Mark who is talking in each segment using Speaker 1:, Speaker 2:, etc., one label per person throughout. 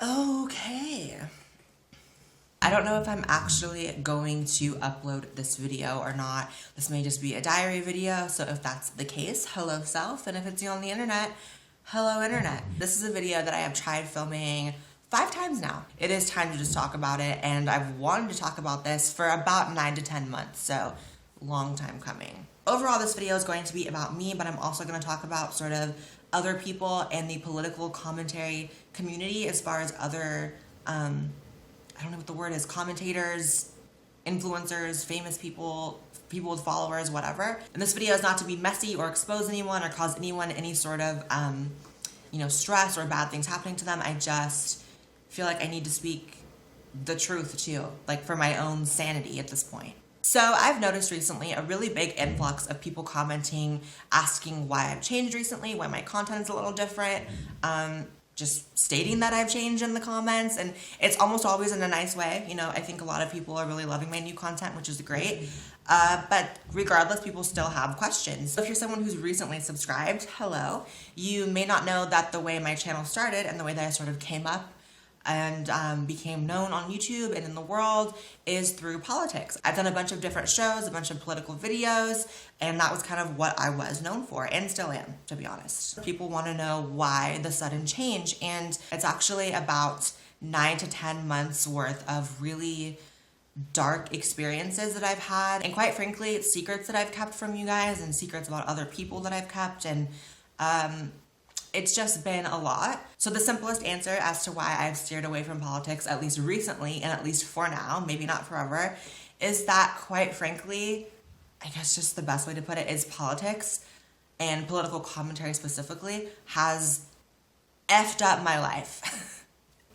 Speaker 1: Okay. I don't know if I'm actually going to upload this video or not. This may just be a diary video, so if that's the case, hello self, and if it's you on the internet, hello internet. This is a video that I have tried filming 5 times now. It is time to just talk about it, and I've wanted to talk about this for about 9 to 10 months, so long time coming. Overall, this video is going to be about me, but I'm also going to talk about sort of other people and the political commentary community as far as other, I don't know what the word is, commentators, influencers, famous people, people with followers, whatever. And this video is not to be messy or expose anyone or cause anyone any sort of, stress or bad things happening to them. I just feel like I need to speak the truth too, like for my own sanity at this point. So I've noticed recently a really big influx of people commenting, asking why I've changed recently, why my content is a little different, just stating that I've changed in the comments, and it's almost always in a nice way. You know, I think a lot of people are really loving my new content, which is great. But regardless, people still have questions. So if you're someone who's recently subscribed, hello. You may not know that the way my channel started and the way that I sort of came up and became known on YouTube and in the world is through politics. I've done a bunch of different shows, a bunch of political videos, and that was kind of what I was known for, and still am, to be honest. People want to know why the sudden change, and it's actually about 9 to 10 months worth of really dark experiences that I've had, and quite frankly, secrets that I've kept from you guys, and secrets about other people that I've kept, and it's just been a lot. So the simplest answer as to why I've steered away from politics, at least recently, and at least for now, maybe not forever, is that quite frankly, I guess just the best way to put it is politics, and political commentary specifically, has effed up my life.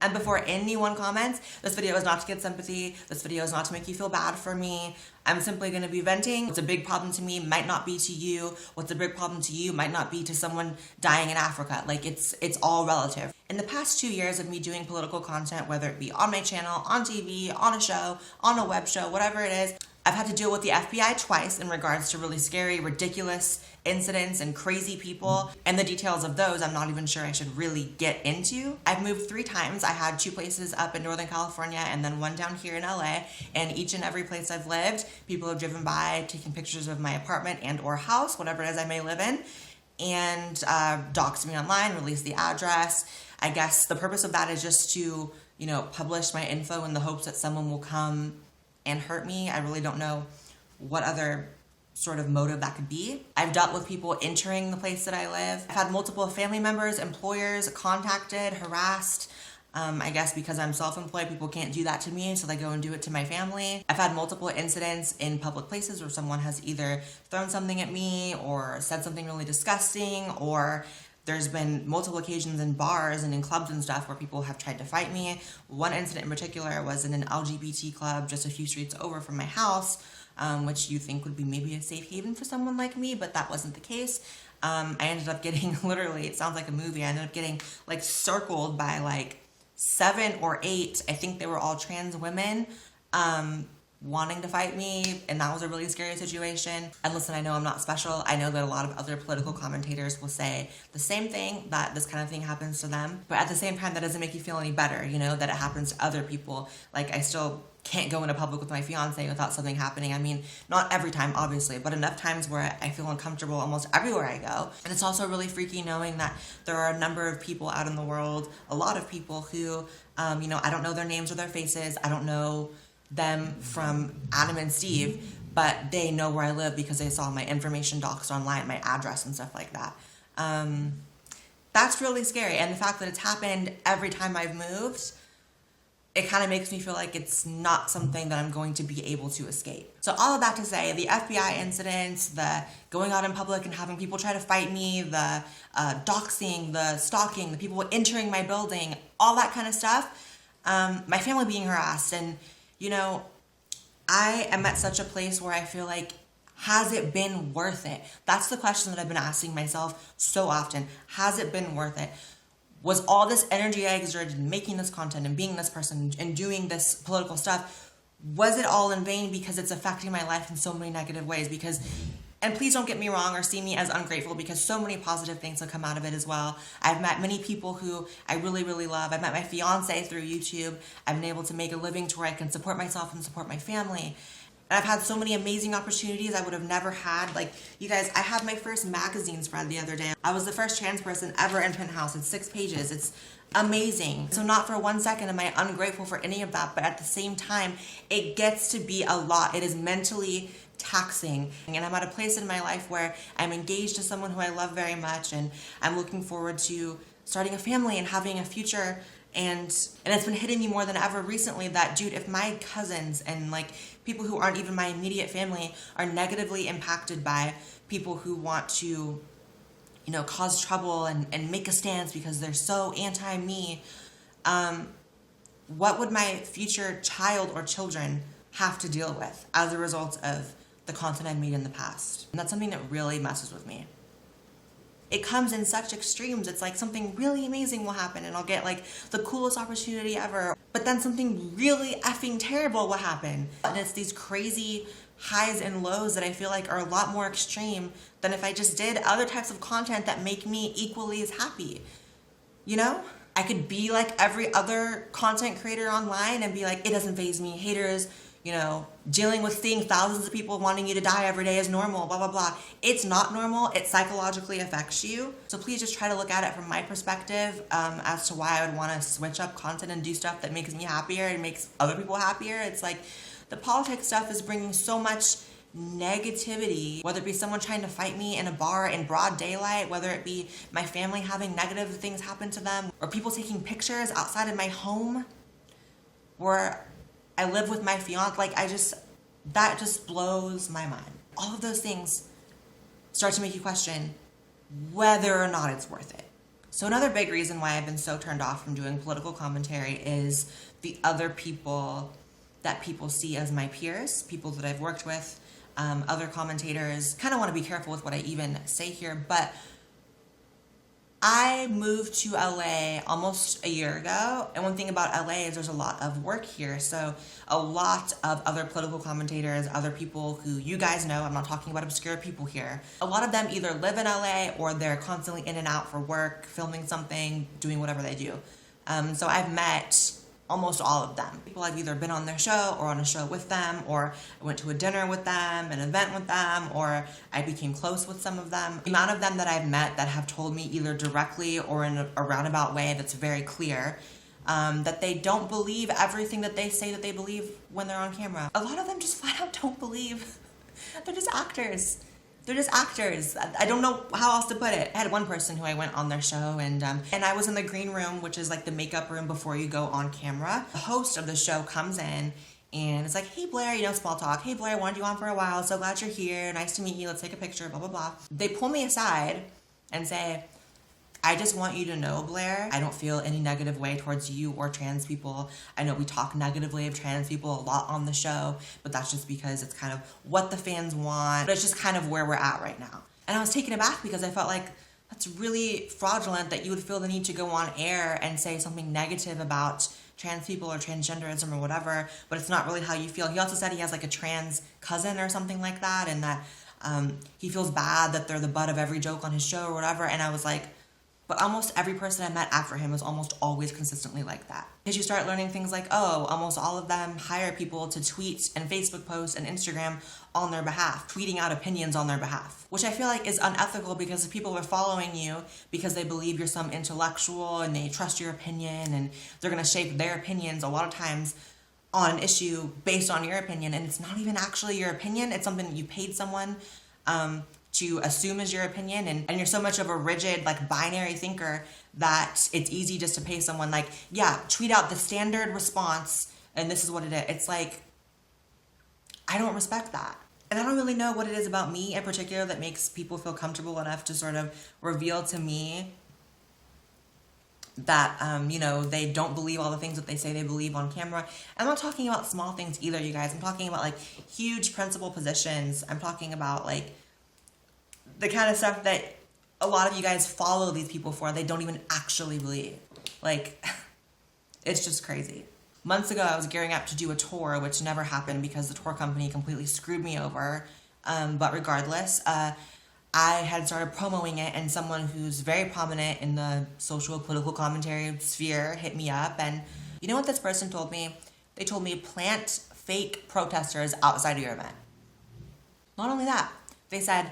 Speaker 1: And before anyone comments, this video is not to get sympathy. This video is not to make you feel bad for me. I'm simply going to be venting. What's a big problem to me might not be to you. What's a big problem to you might not be to someone dying in Africa. Like, it's all relative. In the past 2 years of me doing political content, whether it be on my channel, on TV, on a show, on a web show, whatever it is, I've had to deal with the FBI twice in regards to really scary, ridiculous incidents and crazy people, and the details of those I'm not even sure I should really get into. I've moved 3 times. I had 2 places up in Northern California and then 1 down here in LA, and each and every place I've lived, people have driven by, taken pictures of my apartment and or house, whatever it is I may live in, and doxed me online, released the address. I guess the purpose of that is just to, publish my info in the hopes that someone will come and hurt me. I really don't know what other sort of motive that could be. I've dealt with people entering the place that I live. I've had multiple family members, employers contacted, harassed. I guess because I'm self-employed, people can't do that to me, so they go and do it to my family. I've had multiple incidents in public places where someone has either thrown something at me or said something really disgusting, or there's been multiple occasions in bars and in clubs and stuff where people have tried to fight me. One incident in particular was in an LGBT club just a few streets over from my house, which you think would be maybe a safe haven for someone like me, but that wasn't the case. I ended up getting, literally, it sounds like a movie, I ended up getting circled by 7 or 8, I think they were all trans women, wanting to fight me, and that was a really scary situation. And listen, I know I'm not special. I know that a lot of other political commentators will say the same thing, that this kind of thing happens to them. But at the same time, that doesn't make you feel any better, that it happens to other people. I still can't go into public with my fiance without something happening. I mean, not every time, obviously, but enough times where I feel uncomfortable almost everywhere I go. And it's also really freaky knowing that there are a number of people out in the world, a lot of people who, I don't know their names or their faces. I don't know them from Adam and Steve, but they know where I live because they saw my information docs online, my address and stuff like that. That's really scary. And the fact that it's happened every time I've moved, it kind of makes me feel like it's not something that I'm going to be able to escape. So all of that to say, the FBI incidents, the going out in public and having people try to fight me, the doxing, the stalking, the people entering my building, all that kind of stuff, my family being harassed, and I am at such a place where I feel like, has it been worth it? That's the question that I've been asking myself so often. Has it been worth it? Was all this energy I exerted in making this content and being this person and doing this political stuff, was it all in vain because it's affecting my life in so many negative ways? Because And please don't get me wrong or see me as ungrateful, because so many positive things have come out of it as well. I've met many people who I really, really love. I've met my fiance through YouTube. I've been able to make a living to where I can support myself and support my family. And I've had so many amazing opportunities I would have never had. Like, you guys, I had my first magazine spread the other day. I was the first trans person ever in Penthouse. It's 6 pages. It's amazing. So not for 1 second am I ungrateful for any of that, but at the same time, it gets to be a lot. It is mentally taxing. And I'm at a place in my life where I'm engaged to someone who I love very much, and I'm looking forward to starting a family and having a future. And it's been hitting me more than ever recently that, dude, if my cousins and like people who aren't even my immediate family are negatively impacted by people who want to, you know, cause trouble and make a stance because they're so anti-me, what would my future child or children have to deal with as a result of the content I've made in the past? And that's something that really messes with me. It comes in such extremes. It's like something really amazing will happen and I'll get like the coolest opportunity ever, but then something really effing terrible will happen. And it's these crazy highs and lows that I feel like are a lot more extreme than if I just did other types of content that make me equally as happy. You know? I could be like every other content creator online and be like, it doesn't faze me. Haters, you know, dealing with seeing thousands of people wanting you to die every day is normal, blah, blah, blah. It's not normal. It psychologically affects you. So please just try to look at it from my perspective as to why I would want to switch up content and do stuff that makes me happier and makes other people happier. It's like the politics stuff is bringing so much negativity, whether it be someone trying to fight me in a bar in broad daylight, whether it be my family having negative things happen to them, or people taking pictures outside of my home where I live with my fiance. Like, that just blows my mind. All of those things start to make you question whether or not it's worth it. So another big reason why I've been so turned off from doing political commentary is the other people that people see as my peers, people that I've worked with, other commentators. Kind of want to be careful with what I even say here, but I moved to LA almost a year ago, and one thing about LA is there's a lot of work here. So a lot of other political commentators, other people who you guys know, I'm not talking about obscure people here, a lot of them either live in LA or they're constantly in and out for work, filming something, doing whatever they do. So I've met almost all of them. People I've either been on their show or on a show with them, or I went to a dinner with them, an event with them, or I became close with some of them. The amount of them that I've met that have told me either directly or in a roundabout way that's very clear that they don't believe everything that they say that they believe when they're on camera. A lot of them just flat out don't believe. They're just actors. They're just actors. I don't know how else to put it. I had one person who I went on their show and I was in the green room, which is like the makeup room before you go on camera. The host of the show comes in and it's like, hey Blaire, you know, small talk. Hey Blaire, wanted you on for a while. So glad you're here. Nice to meet you. Let's take a picture, blah, blah, blah. They pull me aside and say, I just want you to know, Blaire, I don't feel any negative way towards you or trans people. I know we talk negatively of trans people a lot on the show, but that's just because it's kind of what the fans want. But it's just kind of where we're at right now. And I was taken aback because I felt like that's really fraudulent that you would feel the need to go on air and say something negative about trans people or transgenderism or whatever, but it's not really how you feel. He also said he has like a trans cousin or something like that, and that he feels bad that they're the butt of every joke on his show or whatever. And I was like, but almost every person I met after him was almost always consistently like that. Because you start learning things like, oh, almost all of them hire people to tweet and Facebook post and Instagram on their behalf, tweeting out opinions on their behalf, which I feel like is unethical because if people are following you because they believe you're some intellectual and they trust your opinion and they're going to shape their opinions a lot of times on an issue based on your opinion, and it's not even actually your opinion, it's something that you paid someone to assume is your opinion, and you're so much of a rigid, like, binary thinker that it's easy just to pay someone, like, yeah, tweet out the standard response, and this is what it is. It's like, I don't respect that. And I don't really know what it is about me in particular that makes people feel comfortable enough to sort of reveal to me that, you know, they don't believe all the things that they say they believe on camera. I'm not talking about small things either, you guys. I'm talking about, like, huge principal positions. I'm talking about, like, the kind of stuff that a lot of you guys follow these people for, they don't even actually believe. Like, it's just crazy. Months ago, I was gearing up to do a tour, which never happened because the tour company completely screwed me over. But regardless, I had started promoting it, and someone who's very prominent in the social political commentary sphere hit me up. And you know what this person told me? They told me, plant fake protesters outside of your event. Not only that, they said,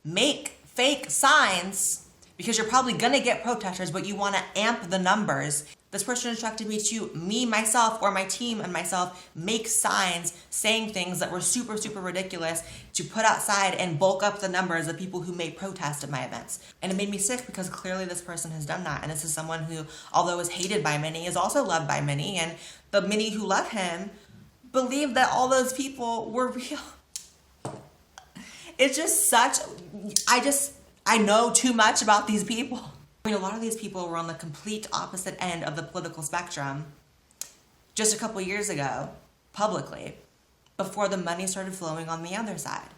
Speaker 1: make fake signs because you're probably gonna get protesters, but you wanna amp the numbers. This person instructed me to, myself, or my team and myself, make signs saying things that were super, super ridiculous to put outside and bulk up the numbers of people who may protest at my events. And it made me sick because clearly this person has done that. And this is someone who, although is hated by many, is also loved by many. And the many who love him believe that all those people were real. It's just such, I know too much about these people. I mean, a lot of these people were on the complete opposite end of the political spectrum just a couple years ago, publicly, before the money started flowing on the other side.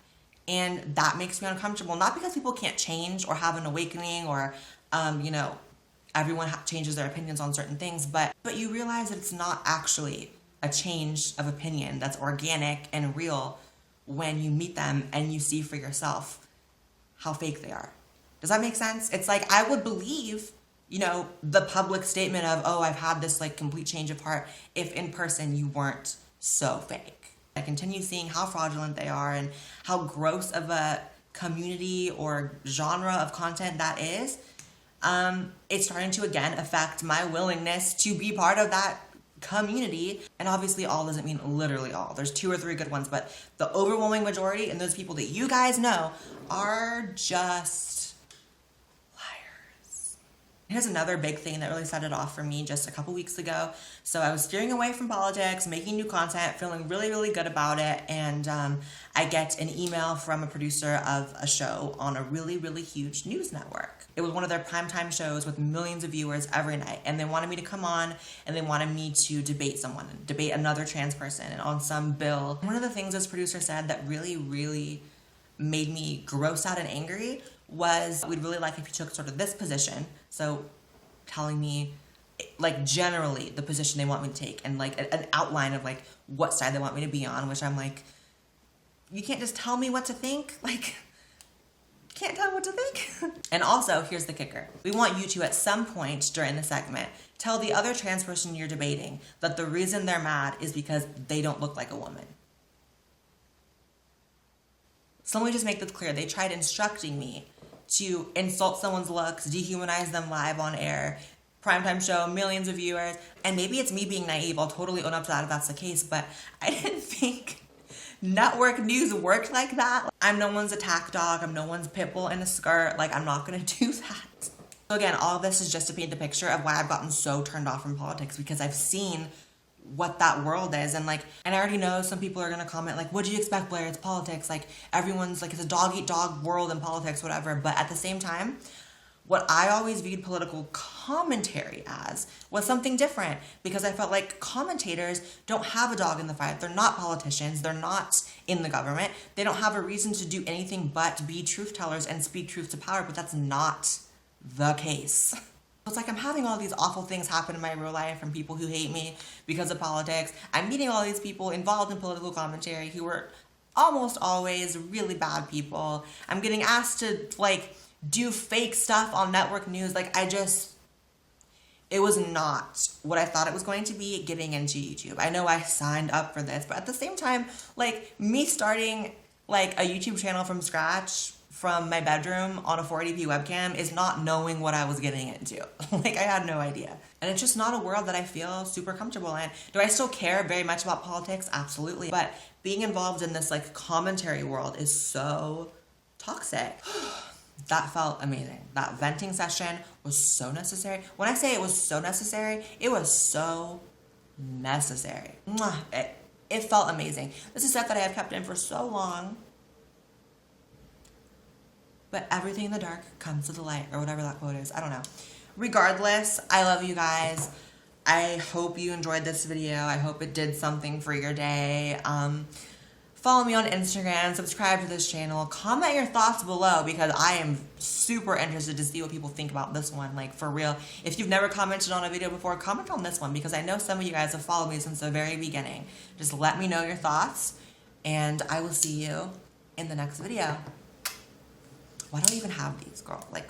Speaker 1: And that makes me uncomfortable, not because people can't change or have an awakening or, everyone changes their opinions on certain things, but you realize that it's not actually a change of opinion that's organic and real when you meet them and you see for yourself how fake they are. Does that make sense? It's like, I would believe, the public statement of, oh, I've had this like complete change of heart, if in person you weren't so fake. I continue seeing how fraudulent they are and how gross of a community or genre of content that is. It's starting to again affect my willingness to be part of that community. And obviously all doesn't mean literally all. There's 2 or 3 good ones, but the overwhelming majority and those people that you guys know are just liars. Here's another big thing that really set it off for me just a couple weeks ago. So I was steering away from politics, making new content, feeling really, really good about it. And I get an email from a producer of a show on a really, really huge news network. It was one of their primetime shows with millions of viewers every night. And they wanted me to come on and they wanted me to debate someone, debate another trans person and on some bill. One of the things this producer said that really, really made me gross out and angry was, we'd really like if you took sort of this position. So telling me like generally the position they want me to take and like an outline of like what side they want me to be on, which I'm like, you can't just tell me what to think. Like, can't tell what to think. And also, here's the kicker. We want you to, at some point during the segment, tell the other trans person you're debating that the reason they're mad is because they don't look like a woman. So let me just make this clear. They tried instructing me to insult someone's looks, dehumanize them live on air, primetime show, millions of viewers. And maybe it's me being naive. I'll totally own up to that if that's the case. But I didn't think network news worked like that. I'm no one's attack dog. I'm no one's pit bull in a skirt. Like, I'm not going to do that. So again, all of this is just to paint the picture of why I've gotten so turned off from politics, because I've seen what that world is. And I already know some people are going to comment like, what do you expect, Blaire? It's politics. Like, everyone's like, it's a dog eat dog world in politics, whatever. But at the same time, what I always viewed political commentary as was something different, because I felt like commentators don't have a dog in the fight. They're not politicians. They're not in the government. They don't have a reason to do anything but be truth tellers and speak truth to power, but that's not the case. It's like I'm having all these awful things happen in my real life from people who hate me because of politics. I'm meeting all these people involved in political commentary who are almost always really bad people. I'm getting asked to do fake stuff on network news. It was not what I thought it was going to be getting into YouTube. I know I signed up for this, but at the same time, me starting a YouTube channel from scratch from my bedroom on a 480p webcam is not knowing what I was getting into. I had no idea. And it's just not a world that I feel super comfortable in. Do I still care very much about politics? Absolutely. But being involved in this commentary world is so toxic. That felt amazing. That venting session was so necessary. When I say it was so necessary, it was so necessary. It felt amazing. This is stuff that I have kept in for so long. But everything in the dark comes to the light, or whatever that quote is. I don't know. Regardless, I love you guys. I hope you enjoyed this video. I hope it did something for your day. Follow me on Instagram, subscribe to this channel, comment your thoughts below, because I am super interested to see what people think about this one, for real. If you've never commented on a video before, comment on this one, because I know some of you guys have followed me since the very beginning. Just let me know your thoughts, and I will see you in the next video. Why do I even have these, girl? Like,